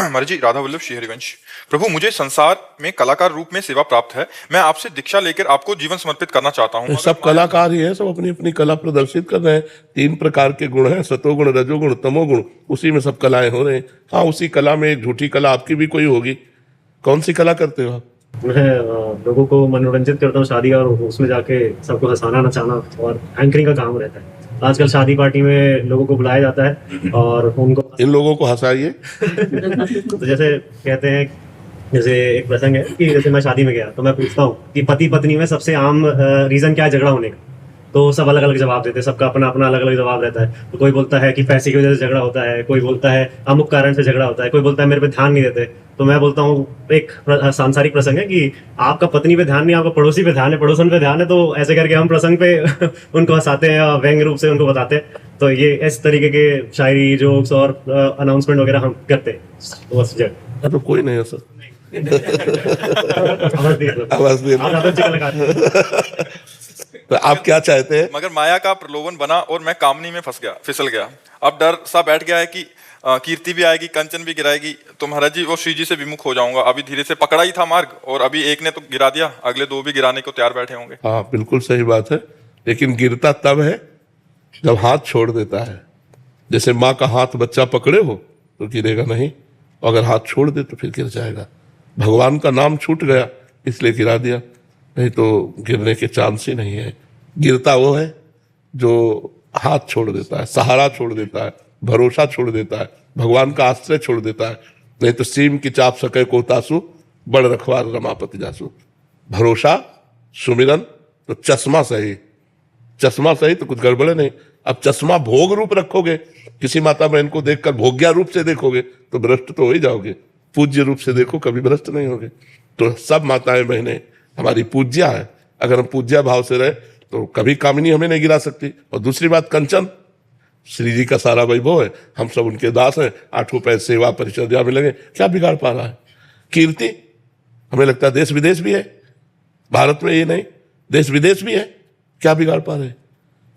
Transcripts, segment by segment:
महाराज जी, राधा वल्लभ श्री हरिवंश। प्रभु, मुझे संसार में कलाकार रूप में सेवा प्राप्त है। मैं आपसे दीक्षा लेकर आपको जीवन समर्पित करना चाहता हूँ। सब कलाकार ही है, सब अपनी अपनी कला प्रदर्शित कर रहे हैं। 3 प्रकार के गुण हैं, सतोगुण, रजोगुण, तमोगुण। उसी में सब कलाएं हो रही हैं। हाँ, उसी कला में एक झूठी कला आपकी भी कोई होगी। कौन सी कला करते हो आप? मैं लोगों को मनोरंजित करता हूँ शादी, और उसमें जाके सबको हंसाना नचाना और एंकरिंग का काम रहता है। आजकल शादी पार्टी में लोगों को बुलाया जाता है और उनको इन लोगों को हंसाइए। तो जैसे कहते हैं, जैसे एक प्रसंग है कि जैसे मैं शादी में गया तो मैं पूछता हूँ कि पति पत्नी में सबसे आम रीजन क्या है झगड़ा होने का। तो सब अलग अलग जवाब देते हैं, सबका अपना अपना अलग अलग जवाब रहता है। तो कोई बोलता है कि पैसे की वजह से झगड़ा होता है, कोई बोलता है अमुक कारण से झगड़ा होता है, कोई बोलता है मेरे पे ध्यान नहीं देते। तो मैं बोलता हूँ, एक सांसारिक प्रसंग है कि आपका पत्नी पे ध्यान नहीं, आपका पड़ोसी पे ध्यान है, पड़ोसन पे ध्यान है। तो ऐसे करके हम प्रसंग पे उनको हंसाते हैं और व्यंग्य रूप से उनको बताते हैं। तो ये इस तरीके के शायरी, जोक्स और अनाउंसमेंट वगैरह हम करते हैं। तो बस जगह तो कोई नहीं है सर। आवाज दिए। तो आप क्या चाहते हैं? मगर माया का प्रलोभन बना और मैं कामनी में फिसल गया। अब डर सा बैठ गया है कि कीर्ति भी आएगी, कंचन भी गिराएगी, तो महाराज जी वो श्री जी से विमुख हो जाऊंगा। अभी धीरे से पकड़ा ही था मार्ग, और अभी एक ने तो गिरा दिया, अगले 2 भी गिराने को तैयार बैठे होंगे। हाँ, बिल्कुल सही बात है। लेकिन गिरता तब है जब हाथ छोड़ देता है। जैसे माँ का हाथ बच्चा पकड़े हो तो गिरेगा नहीं, अगर हाथ छोड़ दे तो फिर गिर जाएगा। भगवान का नाम छूट गया इसलिए गिरा दिया, नहीं तो गिरने के चांस ही नहीं है। गिरता वो है जो हाथ छोड़ देता है, सहारा छोड़ देता है, भरोसा छोड़ देता है, भगवान का आश्रय छोड़ देता है। नहीं तो सीम की चाप सके को तासु, बड़ रखवार रमापति जासु। भरोसा, सुमिरन, तो चश्मा सही। चश्मा सही तो कुछ गड़बड़े नहीं। अब चश्मा भोग रूप रखोगे, किसी माता बहन को देखकर भोग्या रूप से देखोगे तो भ्रष्ट तो हो ही जाओगे। पूज्य रूप से देखो, कभी भ्रष्ट नहीं होगे। तो सब माताएं बहनें हमारी पूज्या है। अगर हम पूज्या भाव से रहे तो कभी कामिनी हमें नहीं गिरा सकती। और दूसरी बात, कंचन श्री जी का सारा वैभव है, हम सब उनके दास हैं। 8 पैसे सेवा परिचर्या में लगे, क्या बिगाड़ पा रहा है? कीर्ति, हमें लगता है देश विदेश भी है, भारत में ये नहीं, देश विदेश भी है, क्या बिगाड़ पा रहे?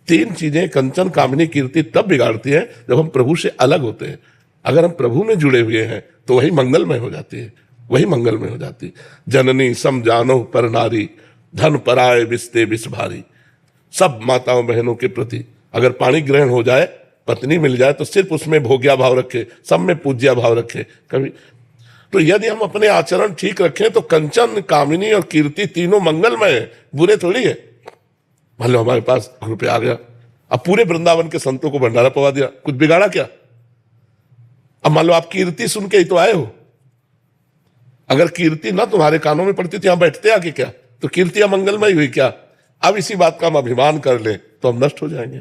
3 चीजें कंचन, कामिनी, कीर्ति तब बिगाड़ती है जब हम प्रभु से अलग होते हैं। अगर हम प्रभु में जुड़े हुए हैं तो वही मंगलमय हो जाती है, वही मंगलमय हो जाती। जननी सम जानो पर नारी, धन पराए बिस्ते बिस भारी। सब माताओं बहनों के प्रति अगर पाणी ग्रहण हो जाए, पत्नी मिल जाए, तो सिर्फ उसमें भोग्या भाव रखे, सब में पूज्या भाव रखे कभी। तो यदि हम अपने आचरण ठीक रखें तो कंचन, कामिनी और कीर्ति तीनों मंगलमय है, बुरे थोड़ी है। मान लो हमारे पास रुपया आ गया, अब पूरे वृंदावन के संतों को भंडारा पवा दिया, कुछ बिगाड़ा क्या? अब मान लो आप कीर्ति सुन के ही तो आए हो। अगर कीर्ति ना तुम्हारे कानों में पड़ती तो यहां बैठते आके क्या? तो कीर्ति मंगलमय हुई क्या? अब इसी बात का हम अभिमान कर ले तो हम नष्ट हो जाएंगे।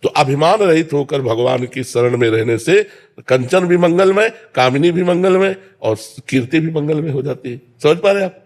तो अभिमान रहित होकर भगवान की शरण में रहने से कंचन भी मंगलमय, कामिनी भी मंगलमय और कीर्ति भी मंगलमय हो जाती है। समझ पा रहे आप?